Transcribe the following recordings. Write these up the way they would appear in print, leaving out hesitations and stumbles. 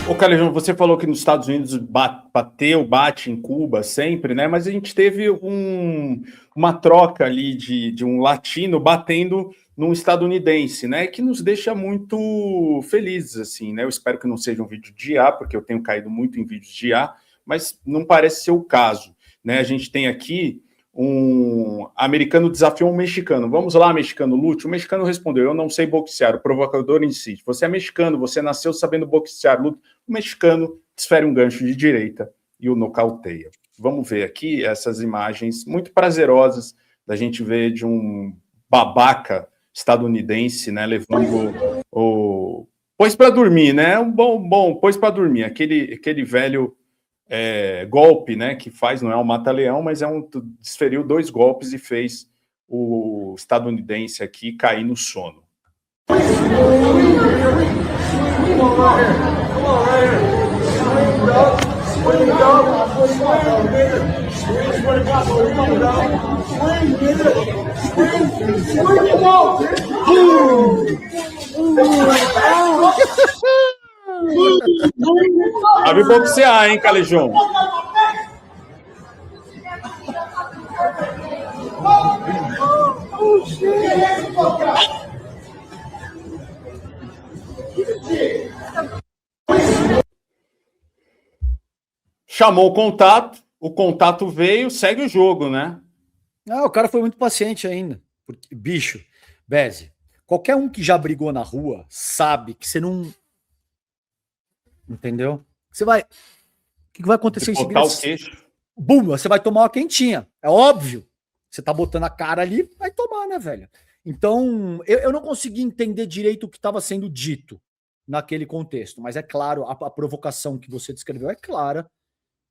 Ô, Calejão, você falou que nos Estados Unidos bate em Cuba sempre, né? Mas a gente teve uma troca ali de um latino batendo num estadunidense, né? Que nos deixa muito felizes, assim, né? Eu espero que não seja um vídeo de IA, porque eu tenho caído muito em vídeos de IA, mas não parece ser o caso, né? A gente tem aqui um americano desafiou um mexicano. Vamos lá, mexicano, lute. O mexicano respondeu: eu não sei boxear. O provocador insiste: você é mexicano, você nasceu sabendo boxear, lute. O mexicano desfere um gancho de direita e o nocauteia. Vamos ver aqui essas imagens muito prazerosas da gente ver de um babaca estadunidense, né, levando o pôs para dormir, né? Um bom pôs para dormir, aquele velho golpe, né, que faz, não é um mata-leão, mas desferiu 2 golpes e fez o estadunidense aqui cair no sono. Sabe boxear, hein, Calejão? Chamou o contato veio, segue o jogo, né? Não, o cara foi muito paciente ainda. Porque, bicho, Beze, qualquer um que já brigou na rua sabe que você não... Entendeu? Você vai... O que vai acontecer em seguida? Botar o queixo. Bum, você vai tomar uma quentinha. É óbvio. Você tá botando a cara ali, vai tomar, né, velho? Então, eu não consegui entender direito o que estava sendo dito naquele contexto. Mas é claro, a provocação que você descreveu é clara.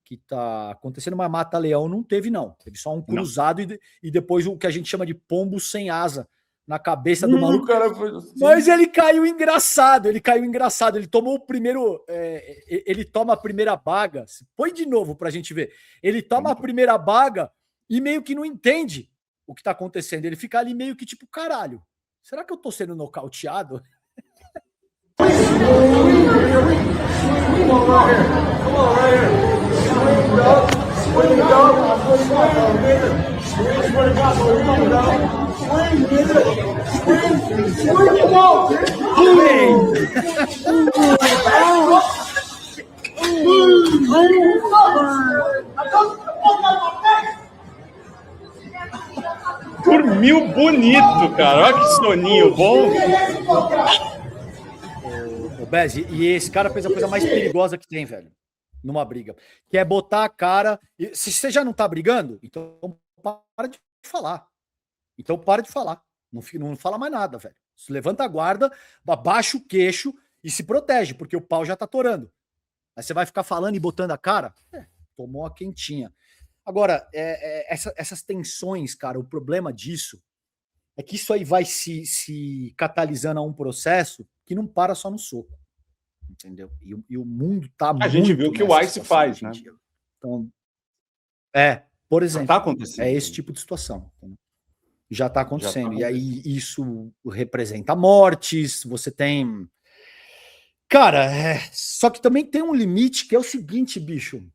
Que tá acontecendo, mas mata-leão não teve, não. Teve só um cruzado e depois o que a gente chama de pombo sem asa na cabeça do maluco. Cara foi assim. Mas ele caiu engraçado, ele tomou o primeiro, ele toma a primeira baga, põe de novo pra gente ver. Ele toma a primeira baga e meio que não entende o que tá acontecendo. Ele fica ali meio que tipo, caralho, será que eu tô sendo nocauteado? Dormiu bonito, cara. Olha que soninho bom. O Beze, e esse cara fez a coisa mais perigosa que tem, velho, numa briga, que é botar a cara. Se você já não tá brigando, então para de falar. Então para de falar. Não fala mais nada, velho. Levanta a guarda, abaixa o queixo e se protege, porque o pau já tá torando. Aí você vai ficar falando e botando a cara? Tomou a quentinha. Agora, essas tensões, cara, o problema disso é que isso aí vai se catalisando a um processo que não para só no soco. Entendeu? E o mundo tá muito... A gente viu que o Ice faz, né? Então, por exemplo, tá acontecendo. É esse tipo de situação. Entendeu? Já tá acontecendo. E aí isso representa mortes, você tem... Cara, só que também tem um limite que é o seguinte, bicho.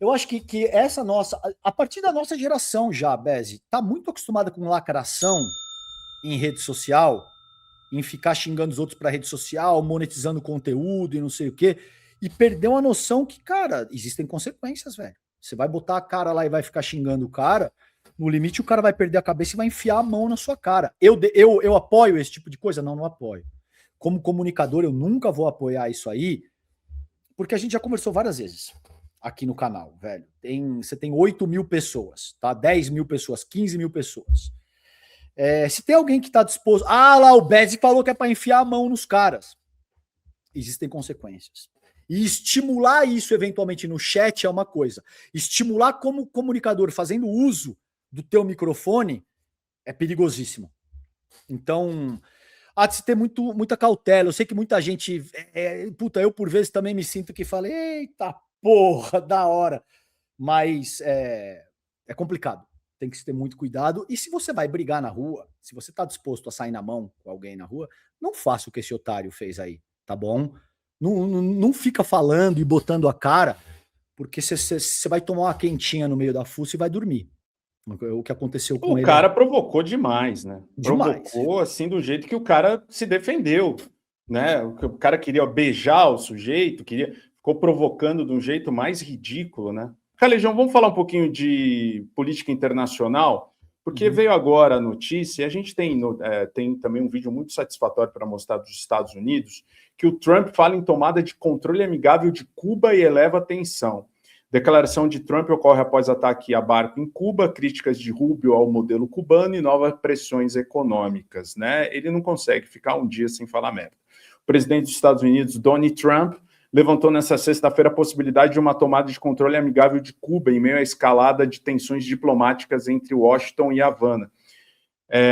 Eu acho que essa nossa... A partir da nossa geração já, Beze, tá muito acostumada com lacração em rede social, em ficar xingando os outros pra rede social, monetizando conteúdo e não sei o quê, e perdeu a noção que, cara, existem consequências, velho. Você vai botar a cara lá e vai ficar xingando o cara, no limite o cara vai perder a cabeça e vai enfiar a mão na sua cara. Eu apoio esse tipo de coisa? Não apoio. Como comunicador, eu nunca vou apoiar isso aí, porque a gente já conversou várias vezes aqui no canal, velho. Você tem 8 mil pessoas, tá? 10 mil pessoas, 15 mil pessoas. Se tem alguém que está disposto... lá, o Beze falou que é para enfiar a mão nos caras. Existem consequências. E estimular isso eventualmente no chat é uma coisa. Estimular como comunicador fazendo uso do teu microfone é perigosíssimo. Então, há de se ter muita cautela. Eu sei que muita gente... eu por vezes também me sinto que falo, eita porra, da hora. Mas é complicado. Tem que se ter muito cuidado. E se você vai brigar na rua, se você tá disposto a sair na mão com alguém na rua, não faça o que esse otário fez aí, tá bom? Não fica falando e botando a cara, porque você vai tomar uma quentinha no meio da fuça e vai dormir. O que aconteceu com O ele cara provocou demais, né? demais. Provocou assim do jeito que o cara se defendeu, né? O cara queria beijar o sujeito, ficou provocando de um jeito mais ridículo, né? Calejão, vamos falar um pouquinho de política internacional, porque veio agora a notícia, e a gente tem também um vídeo muito satisfatório para mostrar dos Estados Unidos, que o Trump fala em tomada de controle amigável de Cuba e eleva a tensão. Declaração de Trump ocorre após ataque a barco em Cuba, críticas de Rubio ao modelo cubano e novas pressões econômicas, né? Ele não consegue ficar um dia sem falar merda. O presidente dos Estados Unidos, Donald Trump, levantou nesta sexta-feira a possibilidade de uma tomada de controle amigável de Cuba em meio à escalada de tensões diplomáticas entre Washington e Havana.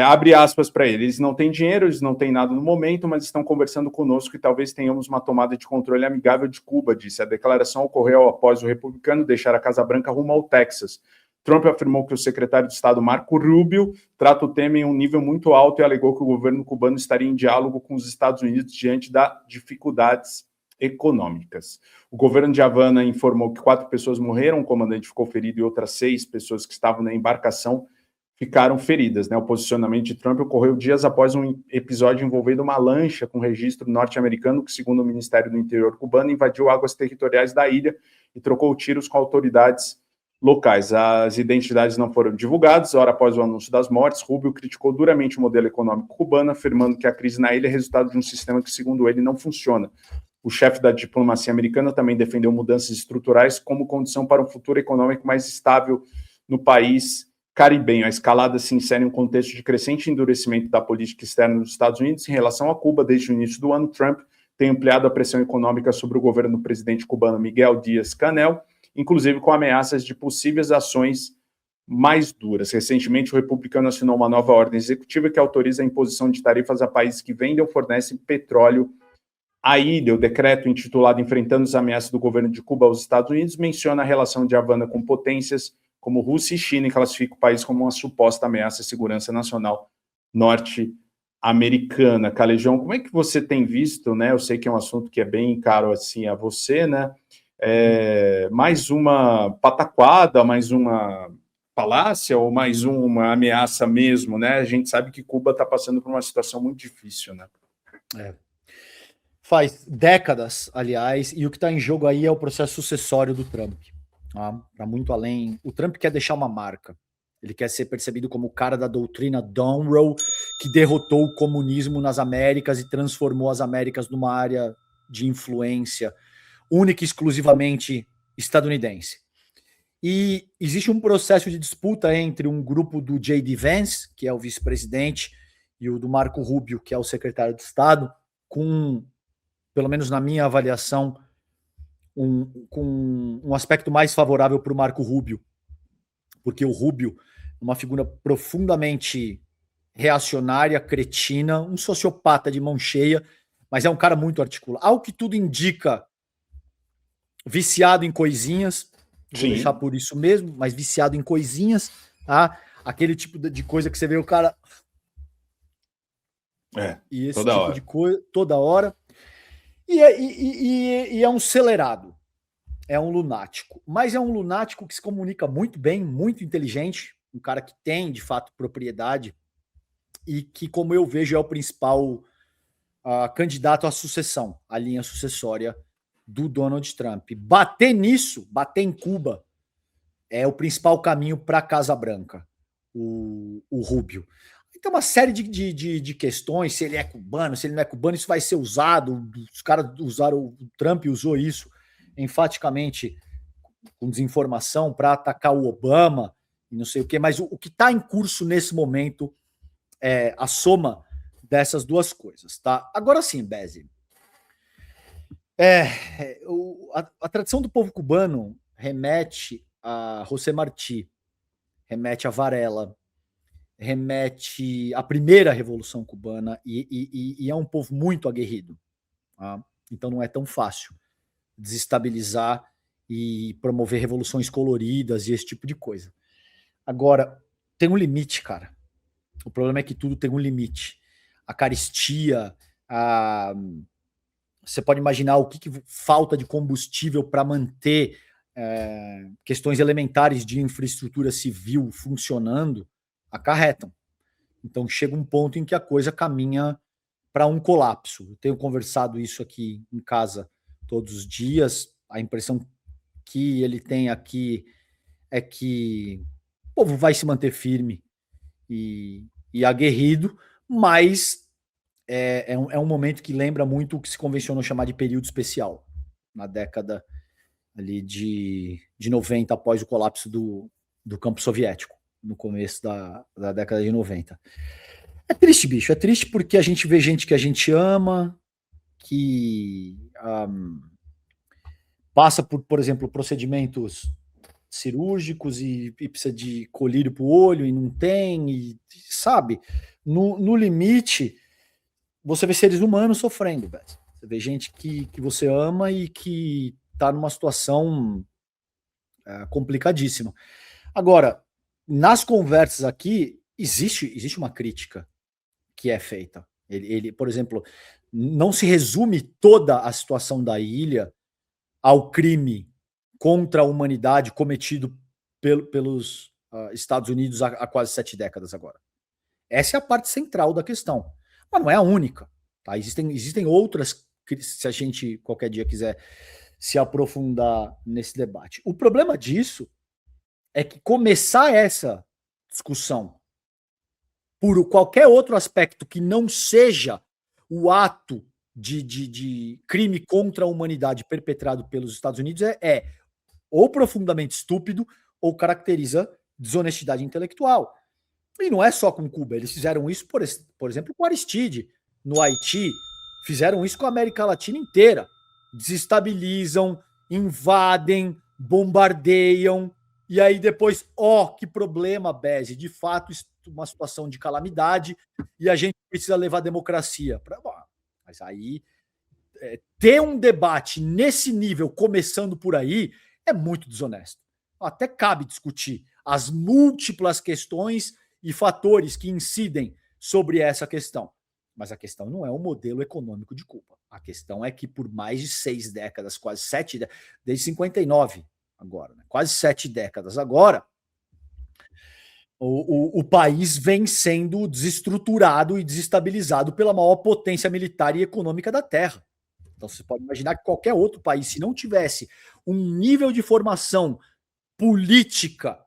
Abre aspas para ele, eles não têm dinheiro, eles não têm nada no momento, mas estão conversando conosco e talvez tenhamos uma tomada de controle amigável de Cuba, disse. A declaração ocorreu após o republicano deixar a Casa Branca rumo ao Texas. Trump afirmou que o secretário de Estado Marco Rubio trata o tema em um nível muito alto e alegou que o governo cubano estaria em diálogo com os Estados Unidos diante das dificuldades econômicas. O governo de Havana informou que 4 pessoas morreram, um comandante ficou ferido e outras 6 pessoas que estavam na embarcação ficaram feridas, né? O posicionamento de Trump ocorreu dias após um episódio envolvendo uma lancha com registro norte-americano que, segundo o Ministério do Interior cubano, invadiu águas territoriais da ilha e trocou tiros com autoridades locais. As identidades não foram divulgadas. Hora após o anúncio das mortes, Rubio criticou duramente o modelo econômico cubano, afirmando que a crise na ilha é resultado de um sistema que, segundo ele, não funciona. O chefe da diplomacia americana também defendeu mudanças estruturais como condição para um futuro econômico mais estável no país caribenho. A escalada se insere em um contexto de crescente endurecimento da política externa dos Estados Unidos em relação a Cuba. Desde o início do ano, Trump tem ampliado a pressão econômica sobre o governo do presidente cubano Miguel Díaz-Canel, inclusive com ameaças de possíveis ações mais duras. Recentemente, o republicano assinou uma nova ordem executiva que autoriza a imposição de tarifas a países que vendem ou fornecem petróleo à ilha. O decreto, intitulado Enfrentando as Ameaças do Governo de Cuba aos Estados Unidos, menciona a relação de Havana com potências como Rússia e China, e classifica o país como uma suposta ameaça à segurança nacional norte-americana. Calejão, como é que você tem visto, né? Eu sei que é um assunto que é bem caro assim a você, né? Mais uma pataquada, mais uma falácia ou mais uma ameaça mesmo, né? A gente sabe que Cuba está passando por uma situação muito difícil, né? Faz décadas, aliás, e o que está em jogo aí é o processo sucessório do Trump. Para muito além. O Trump quer deixar uma marca. Ele quer ser percebido como o cara da doutrina Monroe, que derrotou o comunismo nas Américas e transformou as Américas numa área de influência única e exclusivamente estadunidense. E existe um processo de disputa entre um grupo do J.D. Vance, que é o vice-presidente, e o do Marco Rubio, que é o secretário de Estado, com, pelo menos na minha avaliação, com um aspecto mais favorável para o Marco Rubio, porque o Rubio é uma figura profundamente reacionária, cretina, um sociopata de mão cheia, mas é um cara muito articulado. Ao que tudo indica, viciado em coisinhas, vou Sim. deixar por isso mesmo, mas viciado em coisinhas, tá? Aquele tipo de coisa que você vê o cara... E esse toda tipo hora. de coisa, toda hora. E é um acelerado. É um lunático. Mas é um lunático que se comunica muito bem, muito inteligente, um cara que tem, de fato, propriedade e que, como eu vejo, é o principal candidato à sucessão, à linha sucessória do Donald Trump. Bater nisso, bater em Cuba, é o principal caminho para a Casa Branca, o Rubio. Tem uma série de questões, se ele é cubano, se ele não é cubano, isso vai ser usado, os caras usaram, o Trump usou isso enfaticamente com desinformação para atacar o Obama e não sei o quê, mas o que está em curso nesse momento é a soma dessas duas coisas, tá? Agora sim, Beze, a tradição do povo cubano remete a José Martí, remete a Varela, remete à primeira Revolução Cubana e é um povo muito aguerrido, tá? Então não é tão fácil desestabilizar e promover revoluções coloridas e esse tipo de coisa. Agora, tem um limite, cara. O problema é que tudo tem um limite. A carestia, você pode imaginar o que falta de combustível para manter questões elementares de infraestrutura civil funcionando, acarretam. Então chega um ponto em que a coisa caminha para um colapso. Eu tenho conversado isso aqui em casa todos os dias. A impressão que ele tem aqui é que o povo vai se manter firme e aguerrido, mas é um momento que lembra muito o que se convencionou chamar de período especial, na década ali de 90, após o colapso do campo soviético, no começo da década de 90. É triste, bicho, é triste porque a gente vê gente que a gente ama, que passa por exemplo, procedimentos cirúrgicos e precisa de colírio para o olho e não tem, e sabe? No limite, você vê seres humanos sofrendo, velho. Você vê gente que você ama e que está numa situação complicadíssima. Agora, nas conversas aqui, existe uma crítica que é feita. Ele, por exemplo, não se resume toda a situação da ilha ao crime contra a humanidade cometido pelos Estados Unidos há quase 7 décadas agora. Essa é a parte central da questão. Mas não é a única. Tá? Existem outras, se a gente qualquer dia quiser se aprofundar nesse debate. O problema disso é que começar essa discussão por qualquer outro aspecto que não seja o ato de crime contra a humanidade perpetrado pelos Estados Unidos é ou profundamente estúpido ou caracteriza desonestidade intelectual. E não é só com Cuba, eles fizeram isso, por exemplo, com Aristide, no Haiti, fizeram isso com a América Latina inteira. Desestabilizam, invadem, bombardeiam, e aí depois, que problema, Beze, de fato, uma situação de calamidade, e a gente precisa levar a democracia. Mas aí, ter um debate nesse nível, começando por aí, é muito desonesto. Até cabe discutir as múltiplas questões e fatores que incidem sobre essa questão. Mas a questão não é o modelo econômico de Cuba. A questão é que por mais de 6 décadas, quase 7, desde 59 agora, né? Quase 7 décadas agora, o país vem sendo desestruturado e desestabilizado pela maior potência militar e econômica da Terra. Então você pode imaginar que qualquer outro país, se não tivesse um nível de formação política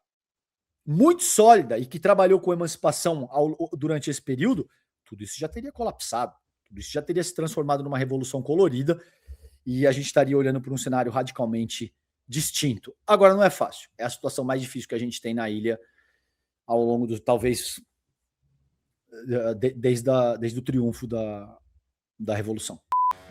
muito sólida e que trabalhou com emancipação durante esse período, tudo isso já teria colapsado, tudo isso já teria se transformado numa revolução colorida e a gente estaria olhando para um cenário radicalmente distinto. Agora, não é fácil, é a situação mais difícil que a gente tem na ilha ao longo do, talvez, desde o triunfo da Revolução.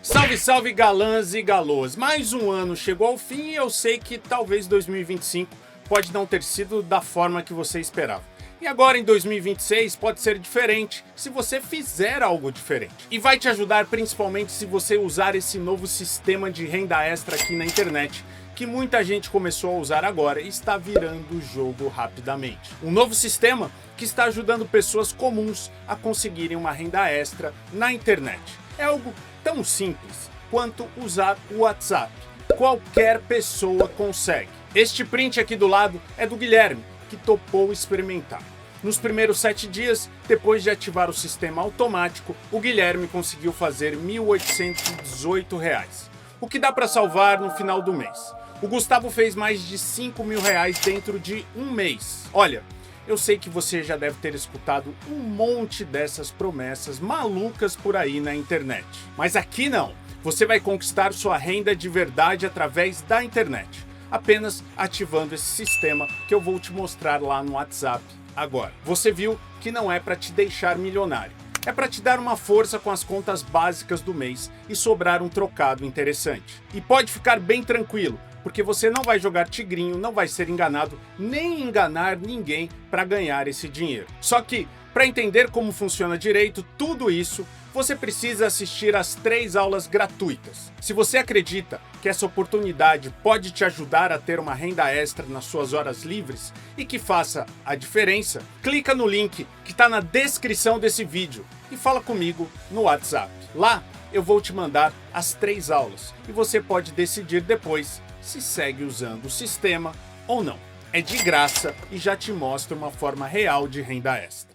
Salve, salve, galãs e galôs! Mais um ano chegou ao fim e eu sei que talvez 2025 pode não ter sido da forma que você esperava. E agora em 2026 pode ser diferente se você fizer algo diferente. E vai te ajudar principalmente se você usar esse novo sistema de renda extra aqui na internet, que muita gente começou a usar agora e está virando o jogo rapidamente. Um novo sistema que está ajudando pessoas comuns a conseguirem uma renda extra na internet. É algo tão simples quanto usar o WhatsApp. Qualquer pessoa consegue. Este print aqui do lado é do Guilherme, que topou experimentar. Nos primeiros 7 dias, depois de ativar o sistema automático, o Guilherme conseguiu fazer R$ 1.818, o que dá para salvar no final do mês. O Gustavo fez mais de R$ 5.000 dentro de um mês. Olha, eu sei que você já deve ter escutado um monte dessas promessas malucas por aí na internet. Mas aqui não. Você vai conquistar sua renda de verdade através da internet, apenas ativando esse sistema que eu vou te mostrar lá no WhatsApp agora. Você viu que não é para te deixar milionário, é para te dar uma força com as contas básicas do mês e sobrar um trocado interessante. E pode ficar bem tranquilo, porque você não vai jogar tigrinho, não vai ser enganado, nem enganar ninguém para ganhar esse dinheiro. Só que, para entender como funciona direito tudo isso, você precisa assistir às 3 aulas gratuitas. Se você acredita que essa oportunidade pode te ajudar a ter uma renda extra nas suas horas livres e que faça a diferença, clica no link que está na descrição desse vídeo e fala comigo no WhatsApp. Lá eu vou te mandar as 3 aulas e você pode decidir depois se segue usando o sistema ou não. É de graça e já te mostra uma forma real de renda extra.